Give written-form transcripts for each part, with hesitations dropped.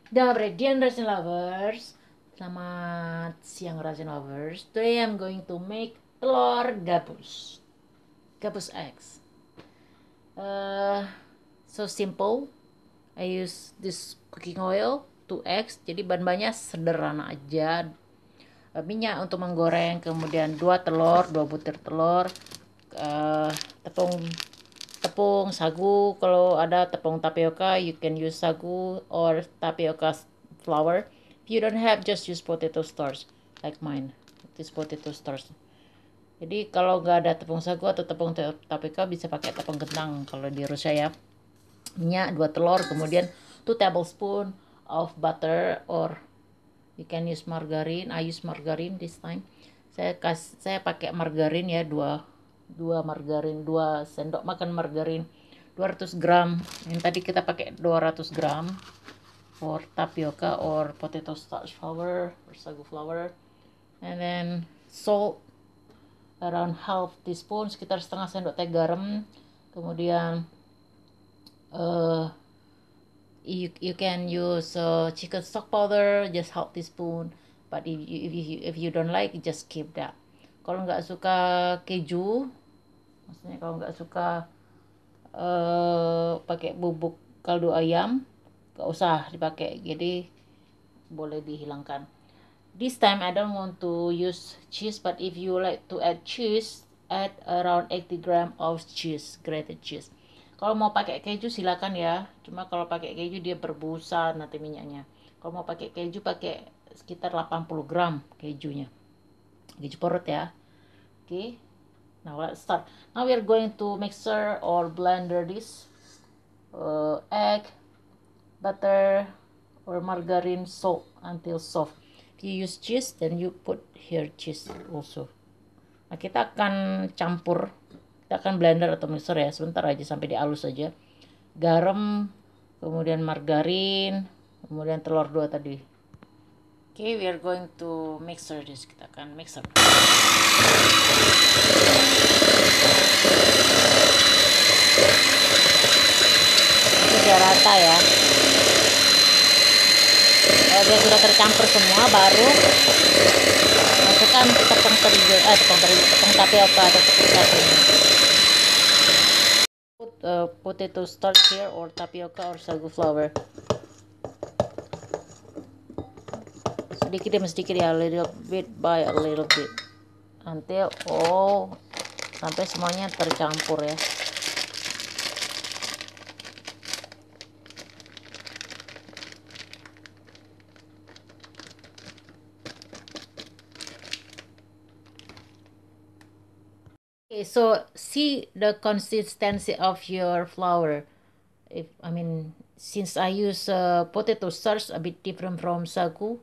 Dobredian Rasen Lovers. Selamat siang Rasen Lovers. Today I'm going to make telur gabus. Gabus eggs. So simple. I use this cooking oil, 2 eggs. Jadi bahan-bahannya sederhana aja. Minyak untuk menggoreng, kemudian 2 telur, 2 butir telur, tepung tepung sagu. Kalau ada tepung tapioka, you can use sagu or tapioca flour. If you don't have, just use potato starch like mine. This potato starch. Jadi kalau nggak ada tepung sagu atau tepung tapioka, bisa pakai tepung kentang kalau di Rusia ya. Minyak 2 telur, kemudian 2 tablespoon of butter, or you can use margarine. I use margarine this time. Saya pakai margarin ya, 2 margarin, 2 sendok makan margarin, 200 gram. Yang tadi kita pakai 200 gram for tapioca or potato starch flour or sagu flour. And then salt around half teaspoon, sekitar setengah sendok teh garam. Kemudian you can use chicken stock powder, just half teaspoon. But if you don't like, just keep that. Kalau nggak suka keju, maksudnya kalau nggak suka pakai bubuk kaldu ayam, nggak usah dipakai, jadi boleh dihilangkan. This time I don't want to use cheese, but if you like to add cheese, add around 80 gram of cheese, grated cheese. Kalau mau pakai keju silakan ya, cuma kalau pakai keju dia berbusa nanti minyaknya. Kalau mau pakai keju, pakai sekitar 80 gram kejunya, keju parut ya. Okay, now let's start. Now we are going to mixer or blender this egg, butter, or margarine, salt until soft. If you use cheese, then you put here cheese also. Nah, kita akan campur, kita akan blender atau mixer ya, sebentar aja sampai dihalus saja. Garam, kemudian margarin, kemudian telur 2 tadi. Okay, we are going to mixer this. Kita akan mixer. Itu biar rata ya. Kalau dia sudah tercampur semua, baru masukkan tepung tapioka atau tepung sagunya. Put potato starch here or tapioca or sagu flour. Sedikit demi sedikit ya, little bit by a little bit, until sampai semuanya tercampur ya. Okay, so see the consistency of your flour. Since I use potato starch, a bit different from sagu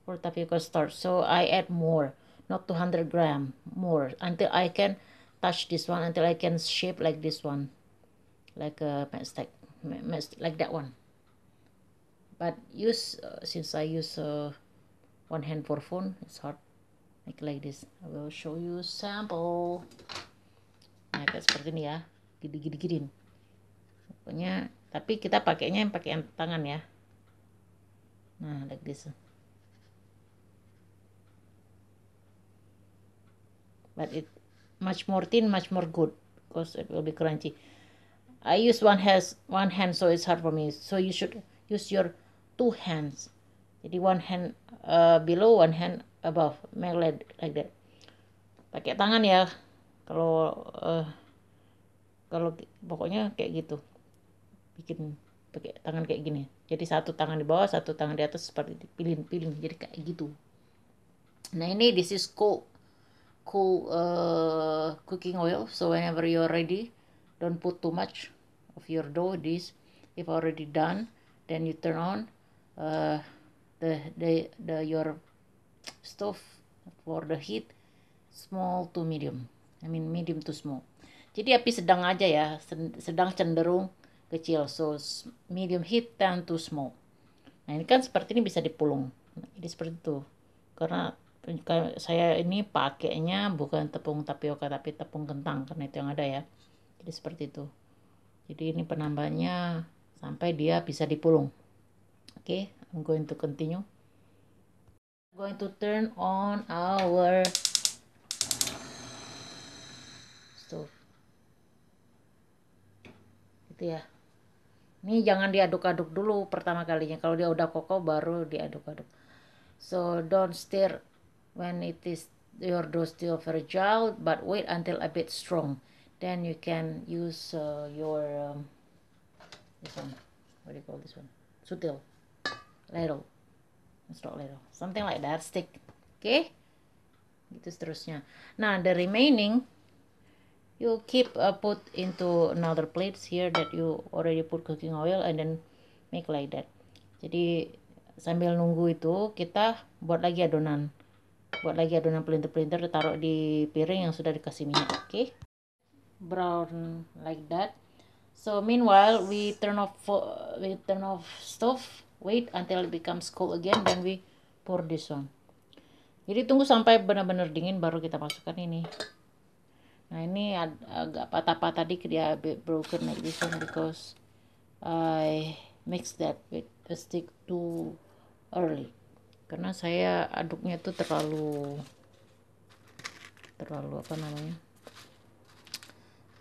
or tapioca starch, so I add more, not 200 gram, more, until I can touch this one, until I can shape like this one, like a matchstick, like that one. But since I use one hand for phone, it's hard. Like this. I will show you sample. Nah, kayak seperti ini ya, gini. Pokoknya, tapi kita pakainya pakai tangan ya. Nah, like this. But it much more thin, much more good, because it will be crunchy. I use one hand, so it's hard for me. So you should use your 2 hands. Jadi one hand below, one hand above, like that. Pakai tangan ya. Kalau pokoknya kayak gitu. Bikin pakai tangan kayak gini. Jadi satu tangan di bawah, satu tangan di atas, seperti pilih. Jadi kayak gitu. Nah, ini this is cool cooking oil. So whenever you're ready, don't put too much of your dough. This, if already done, then you turn on your stove for the heat, small to medium. Medium to small. Jadi api sedang aja ya, sedang cenderung kecil. So medium heat down to small. Nah, ini kan seperti ini bisa dipulung. Jadi seperti itu. Karena saya ini pakainya bukan tepung tapioka tapi tepung kentang, karena itu yang ada ya. Jadi seperti itu. Jadi ini penambahannya sampai dia bisa dipulung. Oke, I'm going to continue. Going to turn on our stove. Gitu ya. Ini jangan diaduk-aduk dulu pertama kalinya. Kalau dia udah kokoh baru diaduk-aduk. So don't stir when it is your dough still fragile, but wait until a bit strong. Then you can use your this one. What do you call this one? Sutil. Ladle. It's not ladle. Something like that. Stick. Okay? Gitu seterusnya. Nah, the remaining you keep put into another plates here that you already put cooking oil and then make like that. Jadi sambil nunggu itu kita buat lagi adonan pelintir-pelintir, taruh di piring yang sudah dikasih minyak. Okay, brown like that. So meanwhile we turn off stove, wait until it becomes cool again, then we pour this one. Jadi tunggu sampai benar-benar dingin baru kita masukkan ini. Nah, ini agak patah-patah dikit ya, a bit broken like this one because I mix that with a stick too early. Karena saya aduknya tuh terlalu apa namanya?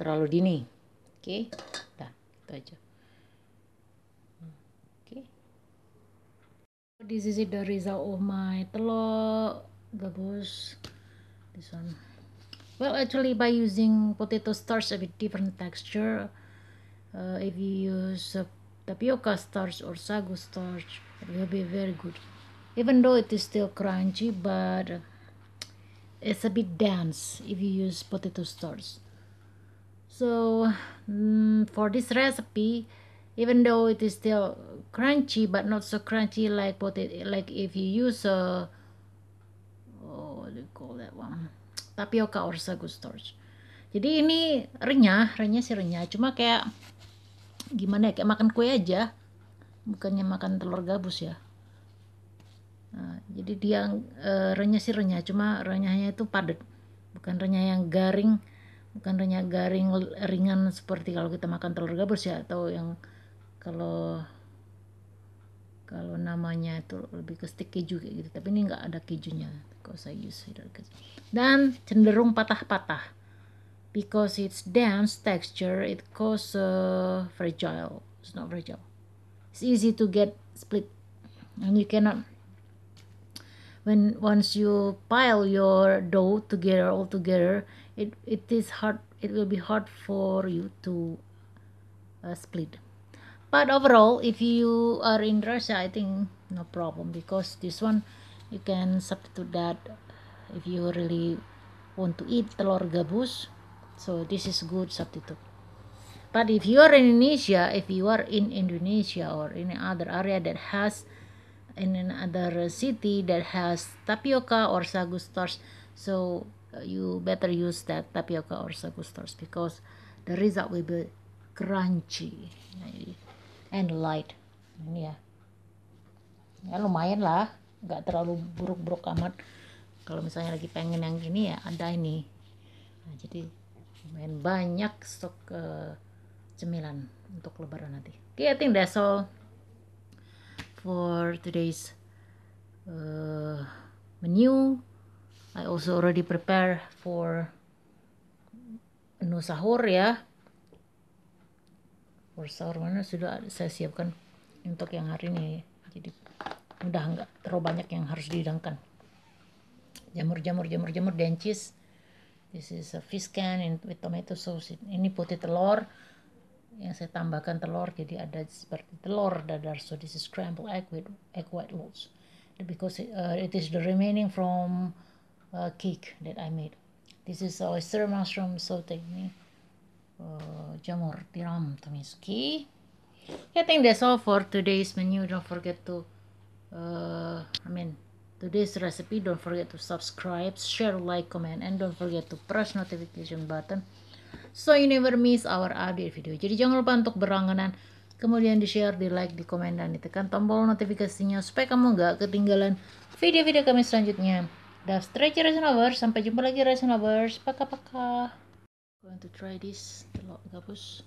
Terlalu dini. Oke. Dah, itu aja. Oke. This is the result of my telur gabus. This one. Well, actually, by using potato starch, a bit different texture. If you use tapioca starch or sagu starch, it will be very good. Even though it is still crunchy, but it's a bit dense if you use potato starch. So for this recipe, even though it is still crunchy, but not so crunchy like if you use what do you call that one, tapioca or sagu starch. Jadi ini renyah sih renyah, cuma kayak gimana ya, kayak makan kue aja, bukannya makan telur gabus ya. Nah, jadi dia renyah sih renyah, cuma renyahnya itu padat, bukan renyah yang garing, bukan renyah garing ringan seperti kalau kita makan telur gabus ya, atau yang kalau namanya itu lebih ke stick keju kayak gitu, tapi ini nggak ada kejunya kalau saya use dan cenderung patah-patah because it's dense texture, it cause fragile. It's not fragile, it's easy to get split, and you cannot, once you pile your dough all together, it is hard, it will be hard for you to split. But overall, if you are in Russia, I think no problem, because this one you can substitute that if you really want to eat telur gabus. So this is good substitute. But if you are in Indonesia or in other area that has, in another city that has tapioca or sagu starch, so you better use that tapioca or sagu starch because the result will be crunchy and light. Ini ya lumayan lah, nggak terlalu buruk-buruk amat. Kalau misalnya lagi pengen yang gini ya ada ini. Nah, jadi lumayan banyak stok cemilan untuk lebaran nanti. Okay, I think that's all for today's menu. I also already prepare for menu sahur ya. For sahur mana sudah saya siapkan untuk yang hari ini, jadi udah nggak terlalu banyak yang harus dihidangkan. Jamur dan cheese. This is a fish can with tomato sauce. Ini putih telur yang saya tambahkan telur, jadi ada seperti telur dadar. So this is scrambled egg with egg white rolls because it is the remaining from cake that I made. This is oyster mushroom saute. Jamur tiram tamiski. I think that's all for today's menu. Don't forget to today's recipe. Don't forget to subscribe, share, like, comment, and don't forget to press notification button so you never miss our update video. Jadi jangan lupa untuk berlangganan, kemudian di share, di like, di komen, dan ditekan tombol notifikasinya supaya kamu nggak ketinggalan video-video kami selanjutnya. That's Stretchy Resin Lovers. Sampai jumpa lagi Resin Lovers. Paka-paka. Going to try this telur gabus.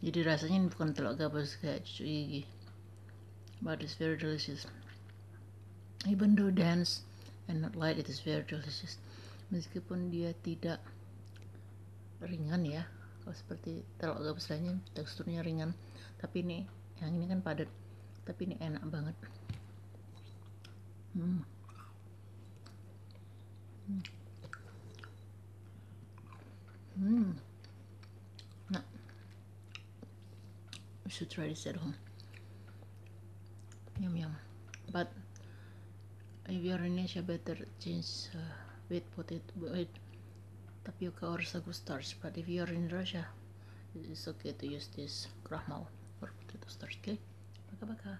Jadi rasanya ini bukan telur gabus kayak cucu gigi, but it's very delicious. Even though dense and not light, it is very delicious. Meskipun dia tidak ringan ya, kalau seperti telur gabus lainnya teksturnya ringan, tapi yang ini kan padat, tapi ini enak banget. Nah, you should try this at home. Yum yum. But if you're in Asia, better change with tapioca or sagu starch. But if you're in Russia, it's okay to use this krahmal or potato starch. Okay, baka baka.